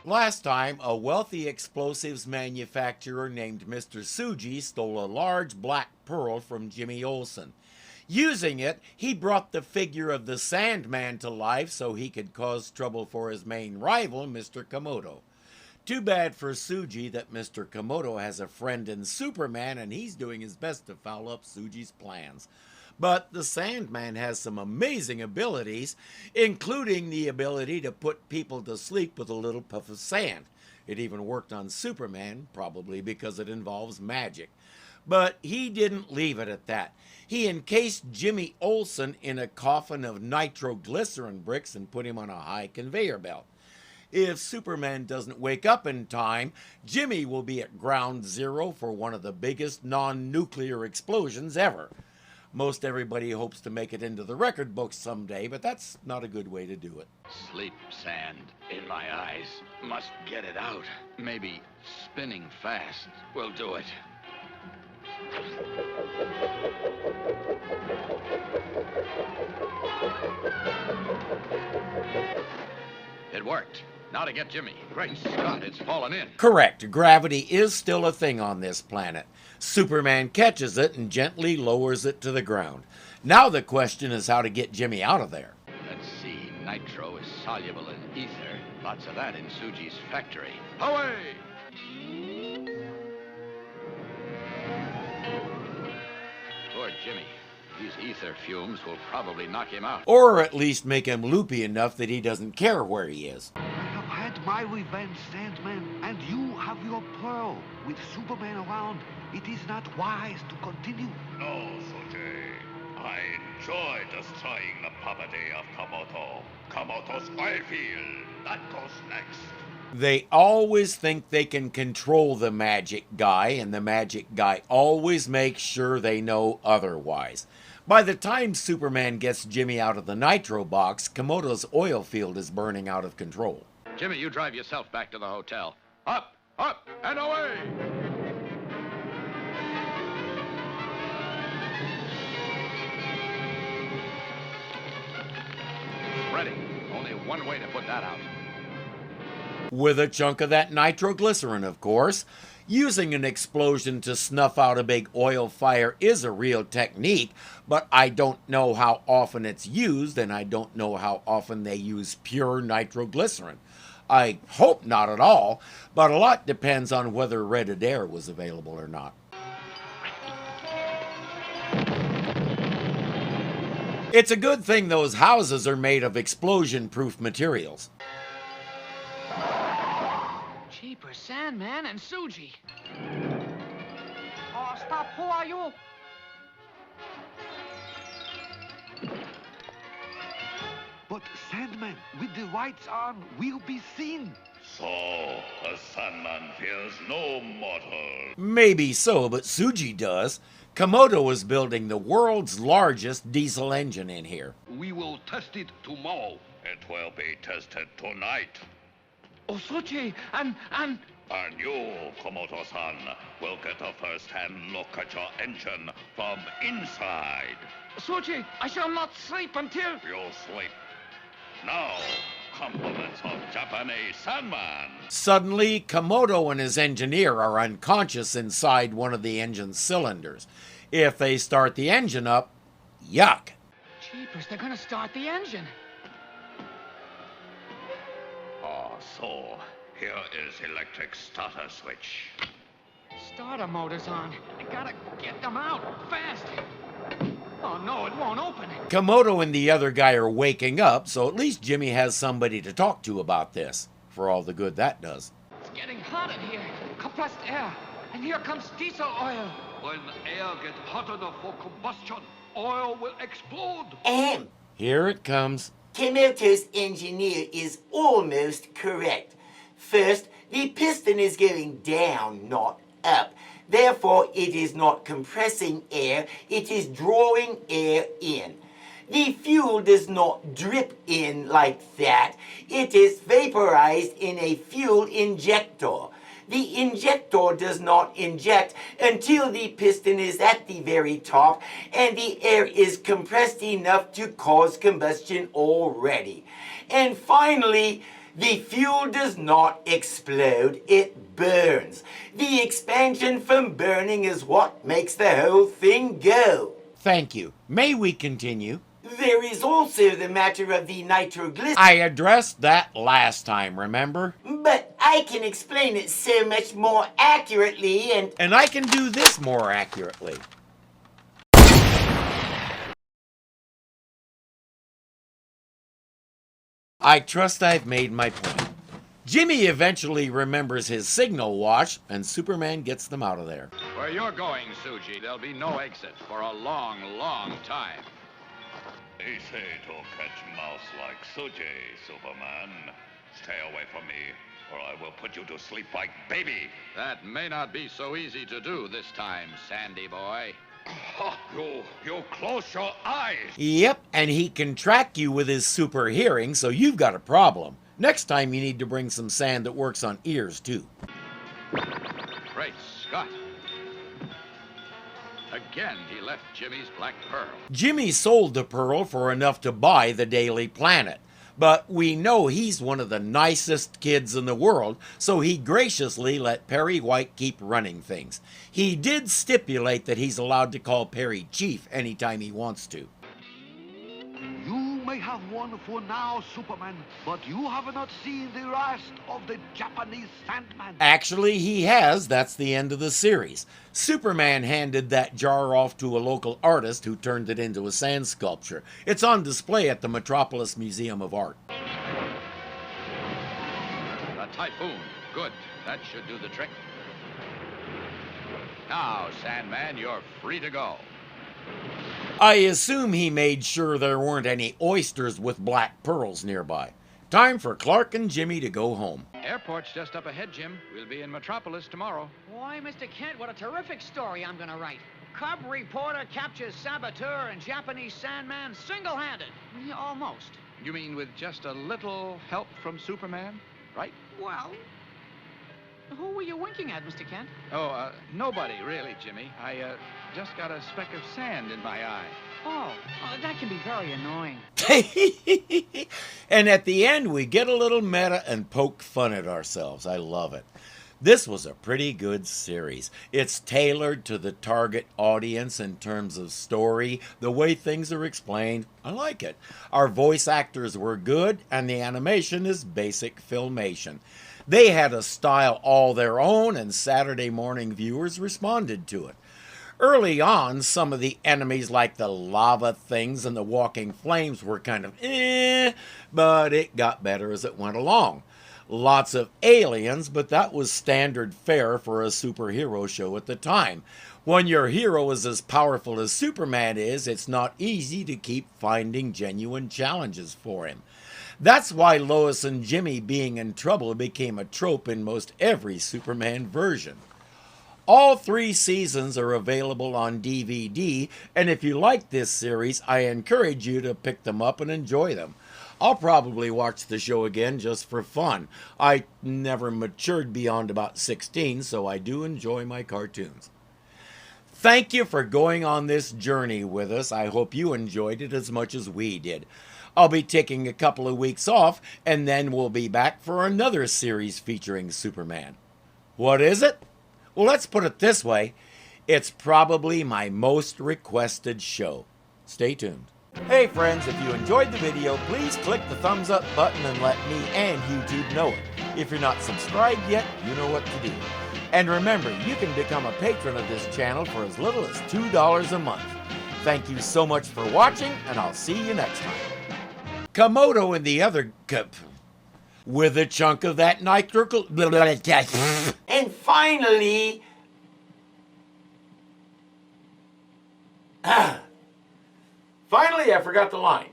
Last time, a wealthy explosives manufacturer named Mr. Suji stole a large black pearl from Jimmy Olsen. Using it, he brought the figure of the Sandman to life so he could cause trouble for his main rival, Mr. Komodo. Too bad for Suji that Mr. Komodo has a friend in Superman and he's doing his best to foul up Suji's plans. But the Sandman has some amazing abilities, including the ability to put people to sleep with a little puff of sand. It even worked on Superman, probably because it involves magic. But he didn't leave it at that. He encased Jimmy Olsen in a coffin of nitroglycerin bricks and put him on a high conveyor belt. If Superman doesn't wake up in time, Jimmy will be at ground zero for one of the biggest non-nuclear explosions ever. Most everybody hopes to make it into the record books someday, but that's not a good way to do it. Sleep sand in my eyes. Must get it out. Maybe spinning fast will do it. It worked. Now to get Jimmy. Great Scott, it's fallen in. Correct. Gravity is still a thing on this planet. Superman catches it and gently lowers it to the ground. Now the question is how to get Jimmy out of there. Let's see. Nitro is soluble in ether. Lots of that in Suji's factory. Away! Poor Jimmy. These ether fumes will probably knock him out. Or at least make him loopy enough that he doesn't care where he is. I have had my revenge, Sandman, and you have your pearl. With Superman around, it is not wise to continue. No, Suji. I enjoy destroying the property of Komodo. Komodo's oil field. That goes next. They always think they can control the magic guy, and the magic guy always makes sure they know otherwise. By the time Superman gets Jimmy out of the nitro box, Komodo's oil field is burning out of control. Jimmy, you drive yourself back to the hotel. Up, and away! Ready. Only one way to put that out. With a chunk of that nitroglycerin, of course. Using an explosion to snuff out a big oil fire is a real technique, but I don't know how often it's used, and I don't know how often they use pure nitroglycerin. I hope not at all, but a lot depends on whether Red Air was available or not. It's a good thing those houses are made of explosion-proof materials. Jeepers, Sandman and Suji. Oh, stop. Who are you? But Sandman, with the lights on, we'll be seen. So, the Sandman fears no mortal. Maybe so, but Suji does. Komodo is building the world's largest diesel engine in here. We will test it tomorrow. It will be tested tonight. Oh, Suji, and... And you, Komodo-san, will get a first-hand look at your engine from inside. Suji, I shall not sleep until... You'll sleep. Now, compliments of Japanese Sandman. Suddenly, Komodo and his engineer are unconscious inside one of the engine's cylinders. If they start the engine up, yuck. Jeepers, they're gonna start the engine. So, here is electric starter switch. Starter motor's on. I gotta get them out, fast. Oh, no, it won't open. Komodo and the other guy are waking up, so at least Jimmy has somebody to talk to about this, for all the good that does. It's getting hot in here. Compressed air. And here comes diesel oil. When air gets hot enough for combustion, oil will explode. Here it comes. Komodo's engineer is almost correct. First, the piston is going down, not up. Therefore, it is not compressing air, it is drawing air in. The fuel does not drip in like that. It is vaporized in a fuel injector. The injector does not inject until the piston is at the very top and the air is compressed enough to cause combustion already. And finally, The fuel does not explode, it burns. The expansion from burning is what makes the whole thing go. Thank you. May we continue? There is also the matter of the nitroglycerin. I addressed that last time, remember? But I can explain it so much more accurately And I can do this more accurately. I trust I've made my point. Jimmy eventually remembers his signal watch, and Superman gets them out of there. Where you're going, Suji, there'll be no exit for a long, long time. They say to catch mouse like Suji, Superman. Stay away from me, or I will put you to sleep like baby. That may not be so easy to do this time, Sandy boy. You close your eyes. Yep, and he can track you with his super hearing, so you've got a problem. Next time you need to bring some sand that works on ears, too. Great Scott. Again, he left Jimmy's black pearl. Jimmy sold the pearl for enough to buy the Daily Planet. But we know he's one of the nicest kids in the world, so he graciously let Perry White keep running things. He did stipulate that he's allowed to call Perry Chief anytime he wants to. You may have won for now, Superman, but you have not seen the last of the Japanese Sandman. Actually, he has. That's the end of the series. Superman handed that jar off to a local artist who turned it into a sand sculpture. It's on display at the Metropolis Museum of Art. A typhoon. Good. That should do the trick. Now, Sandman, you're free to go. I assume he made sure there weren't any oysters with black pearls nearby. Time for Clark and Jimmy to go home. Airport's just up ahead, Jim. We'll be in Metropolis tomorrow. Why, Mr. Kent, what a terrific story I'm gonna write. Cub reporter captures Saboteur and Japanese Sandman single-handed. Yeah, almost. You mean with just a little help from Superman, right? Well, who were you winking at, Mr. Kent? Oh, nobody really, Jimmy. I just got a speck of sand in my eye. Oh, that can be very annoying. And at the end, we get a little meta and poke fun at ourselves. I love it. This was a pretty good series. It's tailored to the target audience in terms of story, the way things are explained. I like it. Our voice actors were good, and the animation is basic filmation. They had a style all their own, and Saturday morning viewers responded to it. Early on, some of the enemies like the lava things and the walking flames were kind of but it got better as it went along. Lots of aliens, but that was standard fare for a superhero show at the time. When your hero is as powerful as Superman is, it's not easy to keep finding genuine challenges for him. That's why Lois and Jimmy being in trouble became a trope in most every Superman version. All 3 seasons are available on DVD, and if you like this series, I encourage you to pick them up and enjoy them. I'll probably watch the show again just for fun. I never matured beyond about 16, so I do enjoy my cartoons. Thank you for going on this journey with us. I hope you enjoyed it as much as we did. I'll be taking a couple of weeks off, and then we'll be back for another series featuring Superman. What is it? Well, let's put it this way. It's probably my most requested show. Stay tuned. Hey friends, if you enjoyed the video, please click the thumbs up button and let me and YouTube know it. If you're not subscribed yet, you know what to do. And remember, you can become a patron of this channel for as little as $2 a month. Thank you so much for watching, and I'll see you next time. Komodo and the other cup with a chunk of that nitrical. And finally, finally, I forgot the line.